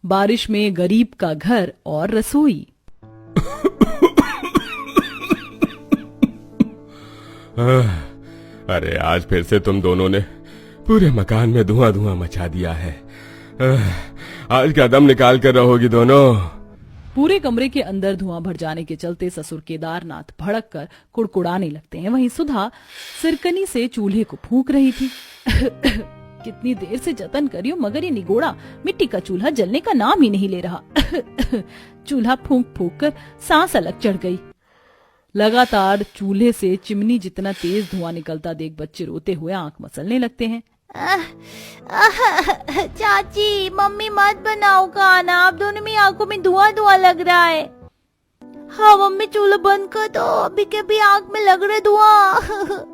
बारिश में गरीब का घर और रसोई। अरे आज फिर से तुम दोनों ने पूरे मकान में धुआं धुआं मचा दिया है। आज का दम निकाल कर रहोगी दोनों। पूरे कमरे के अंदर धुआं भर जाने के चलते ससुर केदारनाथ भड़क कर कुड़कुड़ाने लगते हैं। वहीं सुधा सिरकनी से चूल्हे को फूंक रही थी। कितनी देर से जतन करी हूं, मगर ये निगोड़ा मिट्टी का चूल्हा जलने का नाम ही नहीं ले रहा। चूल्हा फूंक फूंक कर सांस अलग चढ़ गई। लगातार चूल्हे से चिमनी जितना तेज धुआं निकलता देख बच्चे रोते हुए आंख मसलने लगते हैं। चाची, मम्मी मत बनाओ खाना, आप दोनों में आंखों में धुआं धुआं लग रहा है। हाँ मम्मी, चूल्हा बंद कर दो, अभी के भी आंख में लग रहा धुआं।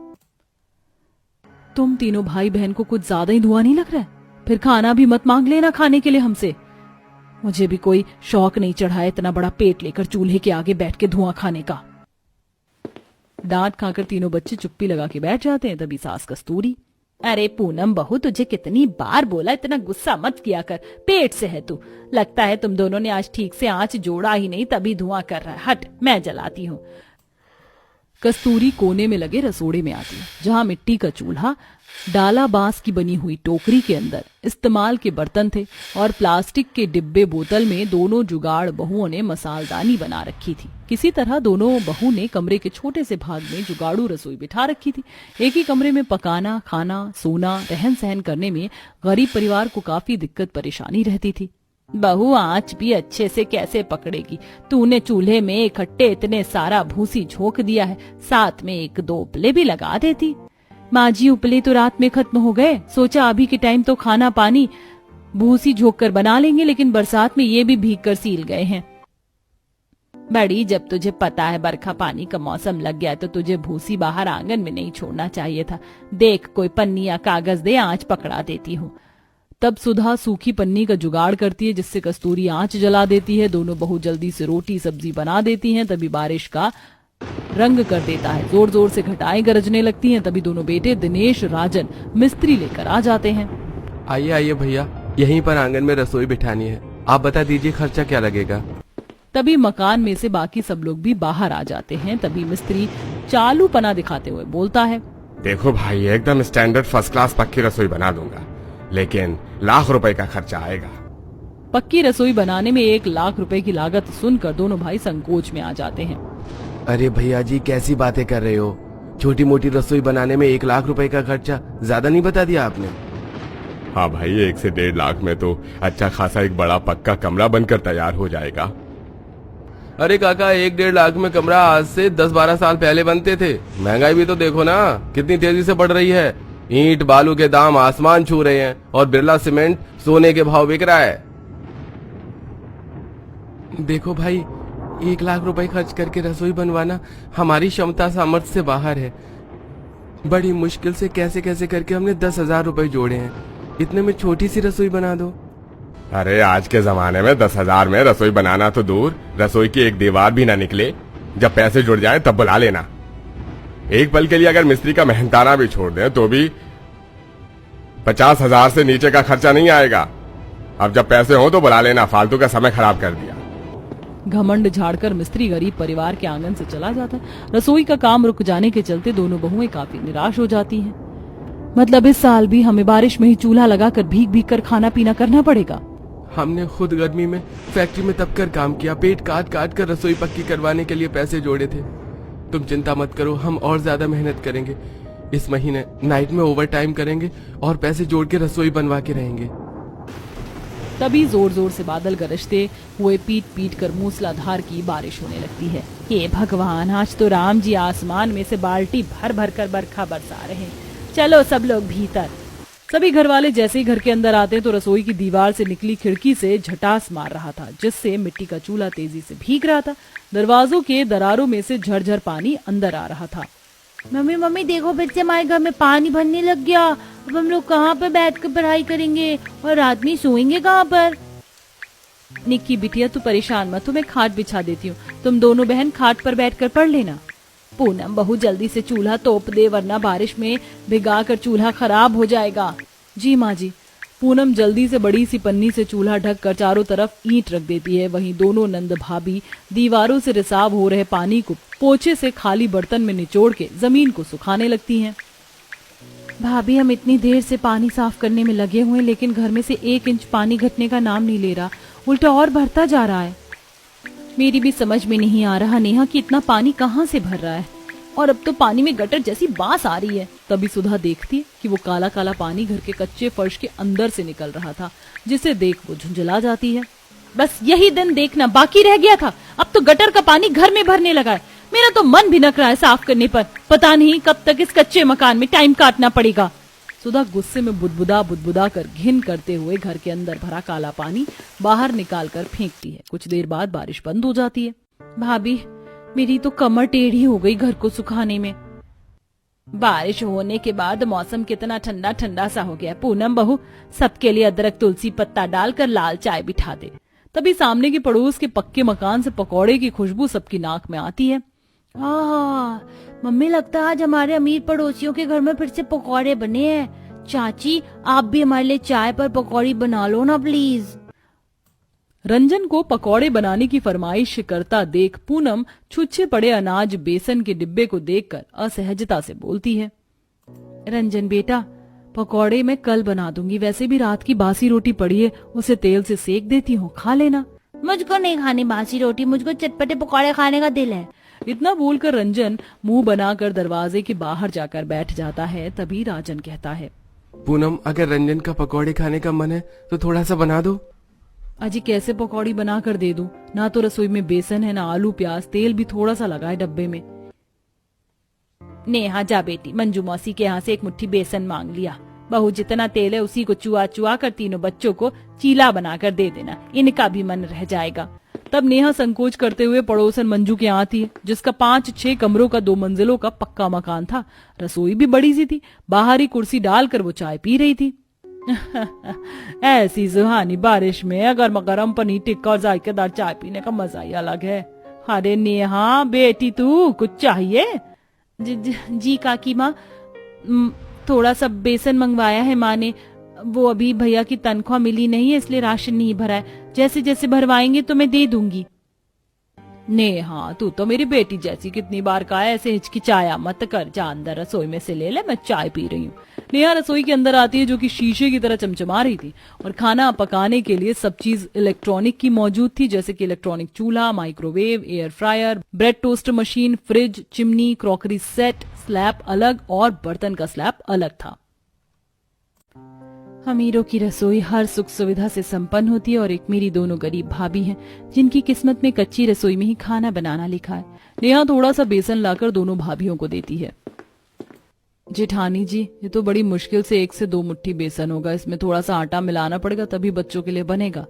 तुम तीनों भाई बहन को कुछ ज्यादा ही धुआं नहीं लग रहा है? फिर खाना भी मत मांग लेना खाने के लिए हमसे। मुझे भी कोई शौक नहीं चढ़ा है इतना बड़ा पेट लेकर चूल्हे के आगे बैठ के धुआं खाने का। डांट खाकर तीनों बच्चे चुप्पी लगा के बैठ जाते हैं। तभी सास कस्तूरी, अरे पूनम बहू, तुझे कितनी बार बोला इतना गुस्सा मत किया कर, पेट से है तू। लगता है तुम दोनों ने आज ठीक से आंच जोड़ा ही नहीं, तभी धुआं कर रहा है। हट, मैं जलाती हूँ। कस्तूरी कोने में लगे रसोड़े में आती है, जहाँ मिट्टी का चूल्हा, डाला बांस की बनी हुई टोकरी के अंदर इस्तेमाल के बर्तन थे और प्लास्टिक के डिब्बे बोतल में दोनों जुगाड़ बहुओं ने मसालदानी बना रखी थी। किसी तरह दोनों बहू ने कमरे के छोटे से भाग में जुगाड़ू रसोई बिठा रखी थी। एक ही कमरे में पकाना, खाना, सोना, रहन सहन करने में गरीब परिवार को काफी दिक्कत परेशानी रहती थी। बहू आंच भी अच्छे से कैसे पकड़ेगी? तूने चूल्हे में इकट्ठे इतने सारा भूसी झोंक दिया है, साथ में एक दो उपले भी लगा देती। माँ जी, उपले तो रात में खत्म हो गए, सोचा अभी के टाइम तो खाना पानी भूसी झोंक कर बना लेंगे, लेकिन बरसात में ये भी भीग कर सील गए हैं। बड़ी, जब तुझे पता है बरखा पानी का मौसम लग गया तो तुझे भूसी बाहर आंगन में नहीं छोड़ना चाहिए था। देख, कोई पन्नी या कागज दे, आंच पकड़ा देती हूँ। तब सुधा सूखी पन्नी का जुगाड़ करती है, जिससे कस्तूरी आंच जला देती है। दोनों बहू जल्दी से रोटी सब्जी बना देती हैं। तभी बारिश का रंग कर देता है, जोर जोर से घटाएं गरजने लगती हैं। तभी दोनों बेटे दिनेश, राजन मिस्त्री लेकर आ जाते हैं। आइए आइए भैया, यहीं पर आंगन में रसोई बिठानी है, आप बता दीजिए खर्चा क्या लगेगा। तभी मकान में से बाकी सब लोग भी बाहर आ जाते हैं। तभी मिस्त्री चालू पना दिखाते हुए बोलता है, देखो भाई, एकदम स्टैंडर्ड फर्स्ट क्लास पक्की रसोई बना दूंगा, लेकिन लाख रुपए का खर्चा आएगा। पक्की रसोई बनाने में 1 लाख रुपए की लागत सुनकर दोनों भाई संकोच में आ जाते हैं। अरे भैया जी, कैसी बातें कर रहे हो? छोटी मोटी रसोई बनाने में 1 लाख रुपए का खर्चा ज्यादा नहीं बता दिया आपने? हाँ भाई, 1 से 1.5 लाख में तो अच्छा खासा एक बड़ा पक्का कमरा बनकर तैयार हो जाएगा। अरे काका, 1-1.5 लाख में कमरा आज से 10-12 साल पहले बनते थे। महंगाई भी तो देखो ना कितनी तेजी से बढ़ रही है। ईंट बालू के दाम आसमान छू रहे हैं और बिरला सीमेंट सोने के भाव बिक रहा है। देखो भाई, 1 लाख रुपए खर्च करके रसोई बनवाना हमारी क्षमता सामर्थ्य से बाहर है। बड़ी मुश्किल से कैसे कैसे करके हमने 10,000 रुपए जोड़े हैं, इतने में छोटी सी रसोई बना दो। अरे आज के जमाने में 10,000 में रसोई बनाना तो दूर, रसोई की एक दीवार भी ना निकले। जब पैसे जुड़ जाए तब बुला लेना। एक पल के लिए अगर मिस्त्री का मेहनताना भी छोड़ दें तो भी 50,000 से नीचे का खर्चा नहीं आएगा। अब जब पैसे हो तो बुला लेना, फालतू का समय खराब कर दिया। घमंड झाड़कर मिस्त्री गरीब परिवार के आंगन से चला जाता है। रसोई का काम रुक जाने के चलते दोनों बहुएं काफी निराश हो जाती हैं। मतलब इस साल भी हमें बारिश में ही चूल्हा लगाकर भीग भीग कर खाना पीना करना पड़ेगा। हमने खुद गर्मी में फैक्ट्री में तप कर काम किया, पेट काट काट कर रसोई पक्की करवाने के लिए पैसे जोड़े थे। तुम चिंता मत करो, हम और ज्यादा मेहनत करेंगे। इस महीने नाइट में ओवर टाइम करेंगे और पैसे जोड़ के रसोई बनवा के रहेंगे। तभी जोर जोर से बादल गरजते हुए पीट पीट कर मूसलाधार की बारिश होने लगती है। हे भगवान, आज तो राम जी आसमान में से बाल्टी भर भर कर बरखा बरसा रहे हैं। चलो सब लोग भीतर। सभी घर वाले जैसे ही घर के अंदर आते तो रसोई की दीवार से निकली खिड़की से झटास मार रहा था, जिससे मिट्टी का चूल्हा तेजी से भीग रहा था। दरवाजों के दरारों में से झरझर पानी अंदर आ रहा था। मम्मी मम्मी देखो, बच्चे हमारे घर में पानी भरने लग गया। अब हम लोग कहाँ पर बैठ कर पढ़ाई करेंगे और रात में सोएंगे कहाँ पर? निक्की बिटिया, तू परेशान मत, तुम्हें खाट बिछा देती हूँ, तुम दोनों बहन खाट पर बैठकर पढ़ लेना। पूनम बहू जल्दी से चूल्हा तोप दे, वरना बारिश में भिगा कर चूल्हा खराब हो जाएगा। जी माँ जी। पूनम जल्दी से बड़ी सी पन्नी से चूल्हा ढक कर चारों तरफ ईंट रख देती है। वहीं दोनों नंद भाभी दीवारों से रिसाव हो रहे पानी को पोछे से खाली बर्तन में निचोड़ के जमीन को सुखाने लगती हैं। भाभी, हम इतनी देर से पानी साफ करने में लगे हुए हैं, लेकिन घर में से 1 इंच पानी घटने का नाम नहीं ले रहा, उल्टा और बढ़ता जा रहा है। मेरी भी समझ में नहीं आ रहा नेहा कि इतना पानी कहाँ से भर रहा है, और अब तो पानी में गटर जैसी बास आ रही है। तभी सुधा देखती है कि वो काला काला पानी घर के कच्चे फर्श के अंदर से निकल रहा था, जिसे देख वो झुंझला जाती है। बस यही दिन देखना बाकी रह गया था, अब तो गटर का पानी घर में भरने लगा है। मेरा तो मन भिनक रहा है साफ करने पर, पता नहीं कब तक इस कच्चे मकान में टाइम काटना पड़ेगा। सुधा गुस्से में बुदबुदा बुदबुदा कर घिन करते हुए घर के अंदर भरा काला पानी बाहर निकाल कर फेंकती है। कुछ देर बाद बारिश बंद हो जाती है। भाभी, मेरी तो कमर टेढ़ी हो गई घर को सुखाने में। बारिश होने के बाद मौसम कितना ठंडा ठंडा सा हो गया। पूनम बहू, सबके लिए अदरक तुलसी पत्ता डालकर लाल चाय बिठा दे। तभी सामने के पड़ोस के पक्के मकान से पकौड़े की खुशबू सबकी नाक में आती है। मम्मी, लगता है आज हमारे अमीर पड़ोसियों के घर में फिर से पकौड़े बने हैं। चाची, आप भी हमारे लिए चाय पर पकौड़ी बना लो ना प्लीज। रंजन को पकौड़े बनाने की फरमाइश करता देख पूनम छुच्छे पड़े अनाज बेसन के डिब्बे को देखकर असहजता से बोलती है। रंजन बेटा, पकौड़े मैं कल बना दूंगी, वैसे भी रात की बासी रोटी पड़ी है, उसे तेल से सेक देती हूँ, खा लेना। मुझको नहीं खानी बासी रोटी, मुझको चटपटे पकौड़े खाने का दिल है। इतना बोलकर रंजन मुंह बनाकर दरवाजे के बाहर जाकर बैठ जाता है। तभी राजन कहता है, पूनम, अगर रंजन का पकौड़े खाने का मन है तो थोड़ा सा बना दो। अजी कैसे पकौड़ी बना कर दे दूं? ना तो रसोई में बेसन है, ना आलू प्याज, तेल भी थोड़ा सा लगा है डब्बे में। नेहा, जा बेटी, मंजू मौसी के यहाँ से 1 मुट्ठी बेसन मांग लिया। बहू, जितना तेल है उसी को चुआ चुआ कर तीनों बच्चों को चीला बनाकर दे देना, इनका भी मन रह जाएगा। तब नेहा संकोच करते हुए पड़ोसन मंजू के यहाँ आती है, जिसका 5-6 कमरों का 2 मंजिलों का पक्का मकान था। रसोई भी बड़ी सी थी। बाहर ही कुर्सी डालकर वो चाय पी रही थी। ऐसी सुहानी बारिश में गरम गरम पनीर टिक्का और जायकेदार चाय पीने का मजा ही अलग है। अरे नेहा बेटी, तू कुछ चाहिए? जी काकी माँ, थोड़ा सा बेसन मंगवाया है माँ ने, वो अभी भैया की तनख्वाह मिली नहीं है इसलिए राशन नहीं भरा है, जैसे जैसे भरवाएंगे तो मैं दे दूंगी। नेहा, तू तो मेरी बेटी जैसी, कितनी बार कहा है ऐसे हिचकिचाया मत कर, जा अंदर रसोई में से ले ले, मैं चाय पी रही हूँ। नेहा रसोई के अंदर आती है, जो कि शीशे की तरह चमचमा रही थी, और खाना पकाने के लिए सब चीज इलेक्ट्रॉनिक की मौजूद थी, जैसे कि इलेक्ट्रॉनिक चूल्हा, microwave, air fryer, bread toaster machine, fridge, chimney, crockery set, slab अलग और बर्तन का स्लैब अलग था। अमीरों की रसोई हर सुख सुविधा से संपन्न होती है, और एक मेरी दोनों गरीब भाभी हैं जिनकी किस्मत में कच्ची रसोई में ही खाना बनाना लिखा है। नेहा थोड़ा सा बेसन लाकर दोनों भाभियों को देती है। जेठानी जी, ये तो बड़ी मुश्किल से 1 से 2 मुट्ठी बेसन होगा, इसमें थोड़ा सा आटा मिलाना पड़ेगा तभी बच्चों के लिए बनेगा।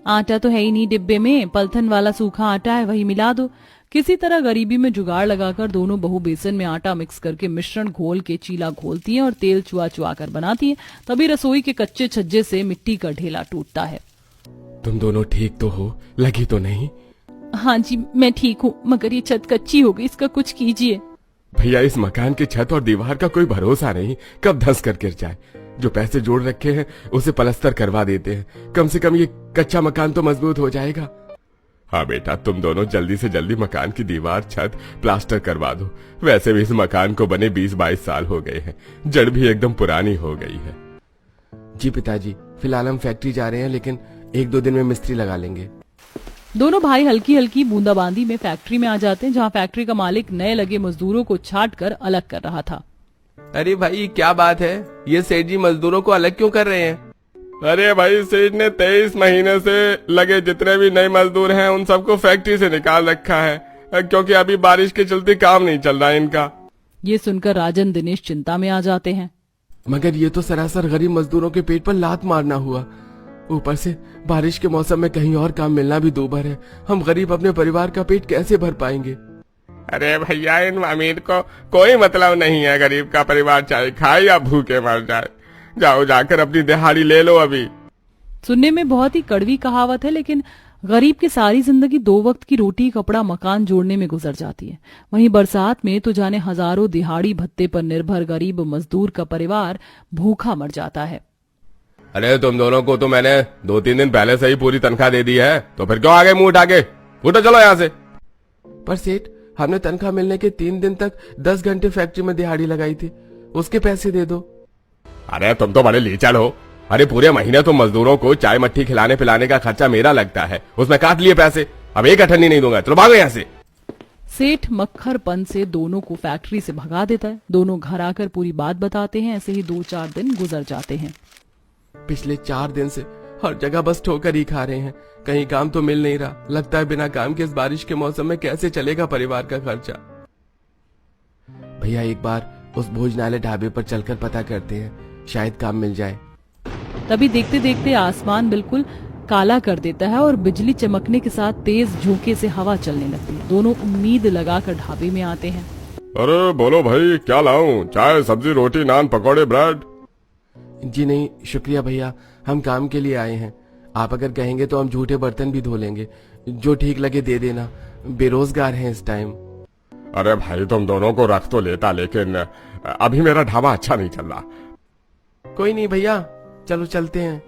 आटा तो है ही नहीं डिब्बे में, पलथन वाला सूखा आटा है, वही मिला दो। किसी तरह गरीबी में जुगाड़ लगाकर दोनों बहू बेसन में आटा मिक्स करके मिश्रण घोल के चीला घोलती हैं और तेल चुआ चुआ कर बनाती हैं। तभी रसोई के कच्चे छज्जे से मिट्टी का ढेला टूटता है। तुम दोनों ठीक तो हो? लगी तो नहीं? हाँ जी, मैं ठीक हूँ, मगर ये छत कच्ची हो गई, इसका कुछ कीजिए। भैया, इस मकान की छत और दीवार का कोई भरोसा नहीं, कब धंस कर गिर जाए। जो पैसे जोड़ रखे हैं उसे पलस्तर करवा देते हैं, कम से कम ये कच्चा मकान तो मजबूत हो जाएगा। हाँ बेटा, तुम दोनों जल्दी से जल्दी मकान की दीवार छत प्लास्टर करवा दो। वैसे भी इस मकान को बने 20-22 साल हो गए हैं, जड़ भी एकदम पुरानी हो गई है। जी पिताजी, फिलहाल हम फैक्ट्री जा रहे हैं, लेकिन 1-2 दिन में मिस्त्री लगा लेंगे। दोनों भाई हल्की हल्की बूंदाबांदी में फैक्ट्री में आ जाते हैं, जहाँ फैक्ट्री का मालिक नए लगे मजदूरों को छाट कर अलग कर रहा था। अरे भाई, क्या बात है? ये सेठ जी मजदूरों को अलग क्यों कर रहे हैं? अरे भाई, सेठ ने 23 महीने से लगे जितने भी नए मजदूर हैं उन सबको फैक्ट्री से निकाल रखा है, क्योंकि अभी बारिश के चलते काम नहीं चल रहा है इनका। ये सुनकर राजन दिनेश चिंता में आ जाते हैं। मगर ये तो सरासर गरीब मजदूरों के पेट पर लात मारना हुआ। ऊपर से बारिश के मौसम में कहीं और काम मिलना भी दूभर है। हम गरीब अपने परिवार का पेट कैसे भर पाएंगे? अरे भैया, इन अमीर को कोई मतलब नहीं है, गरीब का परिवार चाहे खाए या भूखे मर जाए। जाओ, जाकर अपनी दिहाड़ी ले लो अभी। सुनने में बहुत ही कड़वी कहावत है, लेकिन गरीब की सारी जिंदगी 2 वक्त की रोटी कपड़ा मकान जोड़ने में गुजर जाती है। वहीं बरसात में तो जाने हजारों दिहाड़ी भत्ते पर निर्भर गरीब मजदूर का परिवार भूखा मर जाता है। अरे तुम दोनों को तो मैंने 2-3 दिन पहले से ही पूरी तनख्वाह दे दी है, तो फिर क्यों आ गए मुंह उठा के? उठो चलो यहाँ से। पर सेठ, हमने तनख्वाह मिलने के 3 दिन तक 10 घंटे फैक्ट्री में दिहाड़ी लगाई थी, उसके पैसे दे दो। अरे तुम तो बड़े लीचड़ हो। अरे पूरे महीने तो मजदूरों को चाय मट्ठी खिलाने पिलाने का खर्चा मेरा लगता है, उसमें काट लिए पैसे। अब एक अठन्नी नहीं दूंगा, चलो भागो यहाँ से। सेठ मक्खरपन से दोनों को फैक्ट्री से भगा देता है। दोनों घर आकर पूरी बात बताते हैं। ऐसे ही 2-4 दिन गुजर जाते हैं। पिछले 4 दिन से हर जगह बस ठोकर ही खा रहे हैं, कहीं काम तो मिल नहीं रहा। लगता है बिना काम के इस बारिश के मौसम में कैसे चलेगा परिवार का खर्चा। भैया एक बार उस भोजनालय ढाबे पर चलकर पता करते हैं, शायद काम मिल जाए। तभी देखते देखते आसमान बिल्कुल काला कर देता है और बिजली चमकने के साथ तेज झोंके से हवा चलने लगती है। दोनों उम्मीद लगाकर ढाबे में आते हैं। अरे बोलो भाई, क्या लाऊं? चाय, सब्जी, रोटी, नान, पकौड़े, ब्रेड? जी नहीं शुक्रिया भैया, हम काम के लिए आए हैं। आप अगर कहेंगे तो हम झूठे बर्तन भी धो लेंगे, जो ठीक लगे दे देना, बेरोजगार हैं इस टाइम। अरे भाई तुम दोनों को रख तो लेता, लेकिन अभी मेरा ढाबा अच्छा नहीं चल रहा। कोई नहीं भैया, चलो चलते हैं।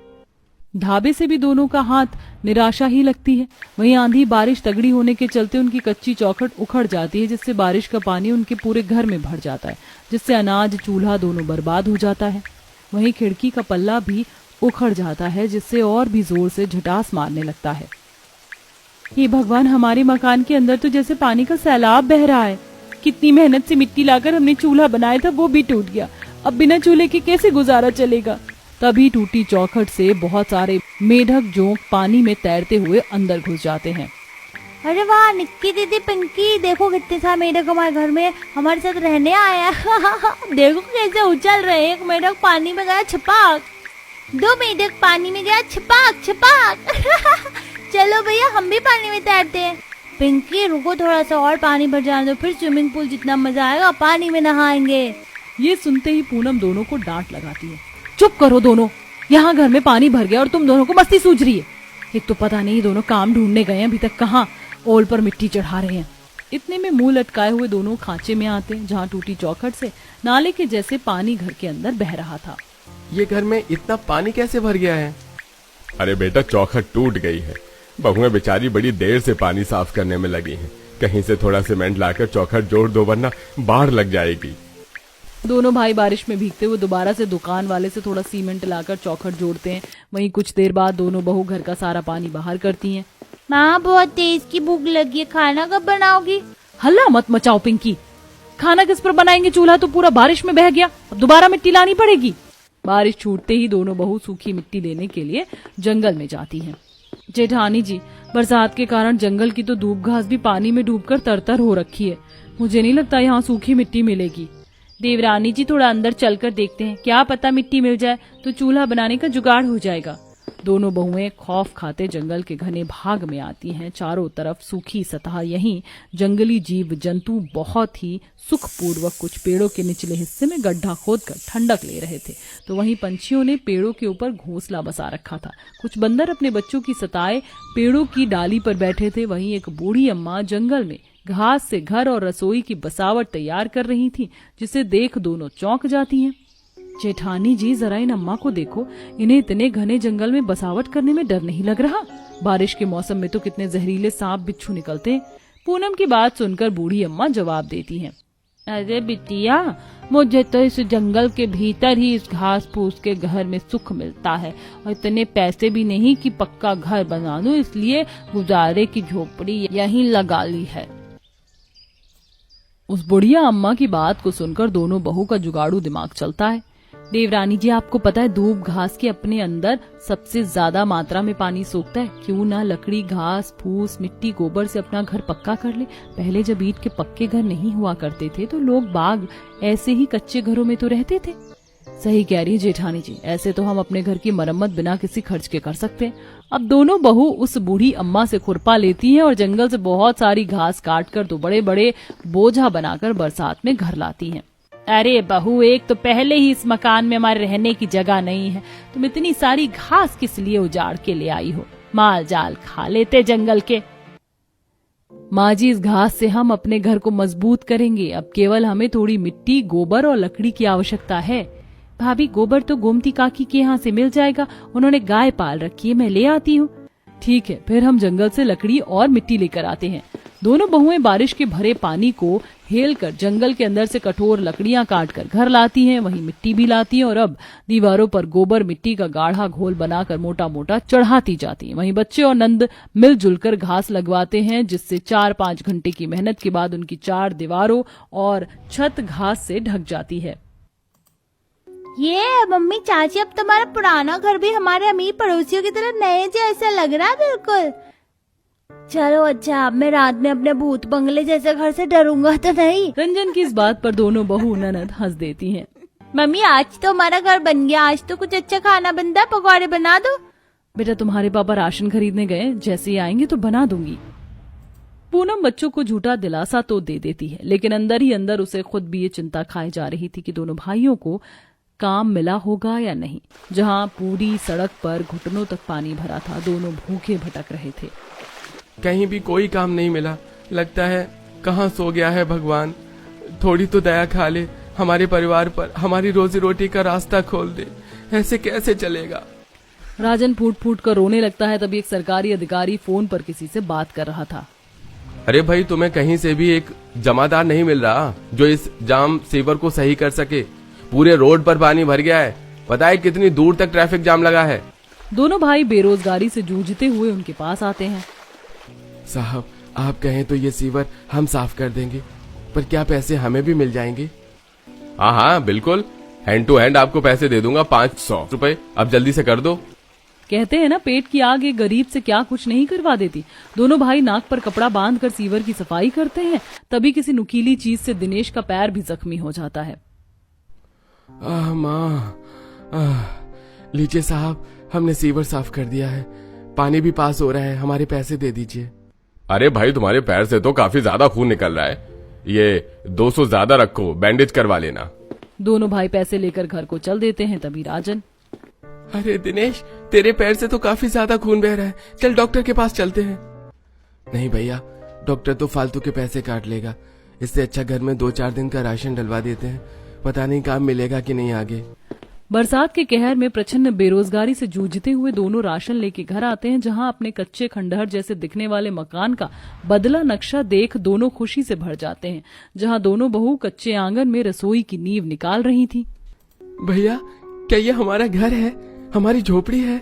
ढाबे से भी दोनों का हाथ निराशा ही लगती है। वहीं आंधी बारिश तगड़ी होने के चलते उनकी कच्ची चौखट उखड़ जाती है, जिससे बारिश का पानी उनके पूरे घर में भर जाता है, जिससे अनाज चूल्हा दोनों बर्बाद हो जाता है। वहीं खिड़की का पल्ला भी उखड़ जाता है, जिससे और भी जोर से झटास मारने लगता है। ये भगवान, हमारे मकान के अंदर तो जैसे पानी का सैलाब बह रहा है। कितनी मेहनत से मिट्टी लाकर हमने चूल्हा बनाया था, वो भी टूट गया। अब बिना चूल्हे के कैसे गुजारा चलेगा? तभी टूटी चौखट से बहुत सारे मेढक जोंक पानी में तैरते हुए अंदर घुस जाते हैं। अरे वाह निक्की दीदी, पिंकी, देखो कितने सारे मेढक हमारे घर में हमारे साथ रहने आया है। देखो कैसे उछल रहे हैं। एक मेढक पानी में गया छपाक, 2 मेढक पानी में गया छपाक छपाक। चलो भैया हम भी पानी में तैरते हैं। पिंकी रुको, थोड़ा सा और पानी भर जाने दो, फिर स्विमिंग पूल जितना मजा आएगा पानी में नहाएंगे। ये सुनते ही पूनम दोनों को डांट लगाती है। चुप करो दोनों, यहाँ घर में पानी भर गया और तुम दोनों को मस्ती सूझ रही है। एक तो पता नहीं दोनों काम ढूंढने गए हैं, अभी तक कहाँ ओल पर मिट्टी चढ़ा रहे हैं। इतने में मुंह लटकाए हुए दोनों खांचे में आते हैं, जहाँ टूटी चौखट से नाले के जैसे पानी घर के अंदर बह रहा था। ये घर में इतना पानी कैसे भर गया है? अरे बेटा, चौखट टूट गई है। बहुएं बेचारी बड़ी देर से पानी साफ करने में लगी हैं। कहीं से थोड़ा सीमेंट लाकर चौखट जोड़ दो, वरना बाढ़ लग जाएगी। दोनों भाई बारिश में भीगते हुए दोबारा से दुकान वाले से थोड़ा सीमेंट लाकर चौखट जोड़ते हैं। वहीं कुछ देर बाद दोनों बहू घर का सारा पानी बाहर करती हैं। माँ बहुत तेज की भूख लगी है, खाना कब बनाओगी? हल्ला मत मचाओ पिंकी, खाना किस पर बनाएंगे? चूल्हा तो पूरा बारिश में बह गया, अब दोबारा मिट्टी लानी पड़ेगी। बारिश छूटते ही दोनों बहू सूखी मिट्टी लेने के लिए जंगल में जाती हैं। जेठानी जी, बरसात के कारण जंगल की तो दूब घास भी पानी में डूबकर तरतर हो रखी है। मुझे नहीं लगता यहाँ सूखी मिट्टी मिलेगी। देवरानी जी थोड़ा अंदर चलकर देखते हैं, क्या पता मिट्टी मिल जाए तो चूल्हा बनाने का जुगाड़ हो जाएगा। दोनों बहुएं खौफ खाते जंगल के घने भाग में आती हैं। चारों तरफ सूखी सतह, यहीं जंगली जीव जंतु बहुत ही सुखपूर्वक कुछ पेड़ों के निचले हिस्से में गड्ढा खोदकर ठंडक ले रहे थे, तो वहीं पंछियों ने पेड़ों के ऊपर घोंसला बसा रखा था। कुछ बंदर अपने बच्चों की सताए पेड़ों की डाली पर बैठे थे। वहीं एक बूढ़ी अम्मा जंगल में घास से घर और रसोई की बसावट तैयार कर रही थी, जिसे देख दोनों चौंक जाती हैं। जेठानी जी, जरा इन अम्मा को देखो, इन्हें इतने घने जंगल में बसावट करने में डर नहीं लग रहा? बारिश के मौसम में तो कितने जहरीले सांप बिच्छू निकलते हैं। पूनम की बात सुनकर बूढ़ी अम्मा जवाब देती हैं। अरे बिटिया, मुझे तो इस जंगल के भीतर ही इस घास फूस के घर में सुख मिलता है, और इतने पैसे भी नहीं कि पक्का घर बना लूं, इसलिए गुजारे की झोपड़ी यहीं लगा ली है। उस बुढ़िया अम्मा की बात को सुनकर दोनों बहू का जुगाड़ू दिमाग चलता है। देवरानी जी, आपको पता है दूब घास के अपने अंदर सबसे ज्यादा मात्रा में पानी सोखता है। क्यों ना लकड़ी, घास फूस, मिट्टी, गोबर से अपना घर पक्का कर ले। पहले जब ईंट के पक्के घर नहीं हुआ करते थे तो लोग बाग ऐसे ही कच्चे घरों में तो रहते थे। सही कह रही है जेठानी जी, ऐसे तो हम अपने घर की मरम्मत बिना किसी खर्च के कर सकते हैं। अब दोनों बहू उस बूढ़ी अम्मा से खुरपा लेती हैं और जंगल से बहुत सारी घास काटकर दो बड़े बड़े बोझा बनाकर बरसात में घर लाती हैं। अरे बहू, एक तो पहले ही इस मकान में हमारे रहने की जगह नहीं है, तुम इतनी सारी घास किस लिए उजाड़ के ले आई हो? माल जाल खा लेते जंगल के। माँ जी, इस घास से हम अपने घर को मजबूत करेंगे। अब केवल हमें थोड़ी मिट्टी, गोबर और लकड़ी की आवश्यकता है। भाभी गोबर तो गोमती काकी के यहाँ से मिल जाएगा, उन्होंने गाय पाल रखी है, मैं ले आती हूँ। ठीक है, फिर हम जंगल से लकड़ी और मिट्टी लेकर आते हैं। दोनों बहुएं बारिश के भरे पानी को हेल कर जंगल के अंदर से कठोर लकड़ियां काट कर घर लाती हैं, वहीं मिट्टी भी लाती हैं और अब दीवारों पर गोबर मिट्टी का गाढ़ा घोल बनाकर मोटा मोटा चढ़ाती जाती हैं। वहीं बच्चे और नंद मिलजुल कर घास लगवाते हैं, जिससे 4-5 घंटे की मेहनत के बाद उनकी 4 दीवारों और छत घास से ढक जाती है। ये मम्मी चाची, अब तुम्हारा पुराना घर भी हमारे अमीर पड़ोसियों की तरह नए जैसा लग रहा है बिल्कुल। चलो अच्छा, अब मैं रात में अपने भूत बंगले जैसे घर से डरूंगा तो नहीं। रंजन की इस बात पर दोनों बहू ननद हंस देती हैं। मम्मी आज तो हमारा घर बन गया, आज तो कुछ अच्छा खाना बनता है, पकौड़े बना दो। बेटा तुम्हारे पापा राशन खरीदने गए, जैसे ही आएंगे तो बना दूंगी। पूनम बच्चों को झूठा दिलासा तो दे देती है, लेकिन अंदर ही अंदर उसे खुद भी ये चिंता खाई जा रही थी कि दोनों भाइयों को काम मिला होगा या नहीं। जहां पूरी सड़क पर घुटनों तक पानी भरा था, दोनों भूखे भटक रहे थे। कहीं भी कोई काम नहीं मिला, लगता है कहाँ सो गया है भगवान। थोड़ी तो दया खा ले हमारे परिवार पर, हमारी रोजी रोटी का रास्ता खोल दे, ऐसे कैसे चलेगा। राजन फूट फूट कर रोने लगता है। तभी एक सरकारी अधिकारी फोन पर किसी से बात कर रहा था। अरे भाई, तुम्हें कहीं से भी एक जमादार नहीं मिल रहा जो इस जाम सीवर को सही कर सके? पूरे रोड पर पानी भर गया है, पता है कितनी दूर तक ट्रैफिक जाम लगा है। दोनों भाई बेरोजगारी से जूझते हुए उनके पास आते हैं। साहब, आप कहें तो ये सीवर हम साफ कर देंगे, पर क्या पैसे हमें भी मिल जाएंगे? हाँ हाँ बिल्कुल, हैंड टू हैंड आपको पैसे दे दूंगा, 500 रुपए। अब जल्दी से कर दो। कहते हैं ना, पेट की आग एक गरीब से क्या कुछ नहीं करवा देती। दोनों भाई नाक पर कपड़ा बांधकर सीवर की सफाई करते हैं। तभी किसी नुकीली चीज से दिनेश का पैर भी जख्मी हो जाता है। माँ, लीजिए साहब, हमने सीवर साफ कर दिया है, पानी भी पास हो रहा है, हमारे पैसे दे दीजिए। अरे भाई, तुम्हारे पैर से तो काफी ज्यादा खून निकल रहा है, ये 200 ज्यादा रखो, बैंडेज करवा लेना। दोनों भाई पैसे लेकर घर को चल देते हैं। तभी राजन, अरे दिनेश, तेरे पैर से तो काफी ज्यादा खून बह रहा है, चल डॉक्टर के पास चलते हैं। नहीं भैया, डॉक्टर तो फालतू के पैसे काट लेगा, इससे अच्छा घर में 2-4 दिन का राशन डलवा देते हैं, पता नहीं काम मिलेगा कि नहीं आगे। बरसात के कहर में प्रचंड बेरोजगारी से जूझते हुए दोनों राशन लेके घर आते हैं। जहां अपने कच्चे खंडहर जैसे दिखने वाले मकान का बदला नक्शा देख दोनों खुशी से भर जाते हैं। जहां दोनों बहू कच्चे आंगन में रसोई की नींव निकाल रही थी। भैया, क्या ये हमारा घर है, हमारी झोपड़ी है?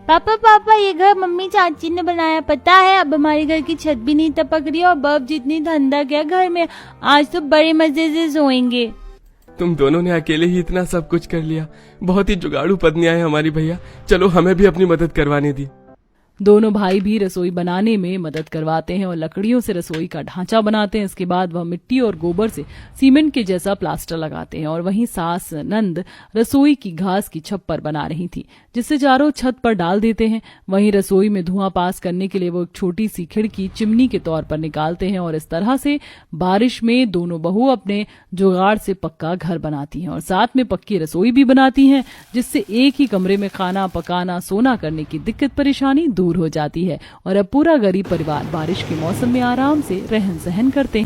पापा, ये घर मम्मी चाची ने बनाया, पता है। अब हमारे घर की छत भी नहीं टपक रही और बर्फ जितनी ठंडक है घर में, आज तो बड़े मजे से सोएंगे। तुम दोनों ने अकेले ही इतना सब कुछ कर लिया, बहुत ही जुगाड़ू पत्नियां हैं हमारी भैया। चलो हमें भी अपनी मदद करवाने दी। दोनों भाई भी रसोई बनाने में मदद करवाते हैं और लकड़ियों से रसोई का ढांचा बनाते हैं। इसके बाद वह मिट्टी और गोबर से सीमेंट के जैसा प्लास्टर लगाते हैं। और वहीं सास नंद रसोई की घास की छप्पर बना रही थी, जिससे चारों छत पर डाल देते हैं। वहीं रसोई में धुआं पास करने के लिए वो एक छोटी सी खिड़की चिमनी के तौर पर निकालते हैं। और इस तरह से बारिश में दोनों बहू अपने जुगाड़ से पक्का घर बनाती हैं और साथ में पक्की रसोई भी बनाती हैं, जिससे एक ही कमरे में खाना पकाना सोना करने की दिक्कत परेशानी दूर हो जाती है। और अब पूरा गरीब परिवार बारिश के मौसम में आराम से रहन सहन करते हैं।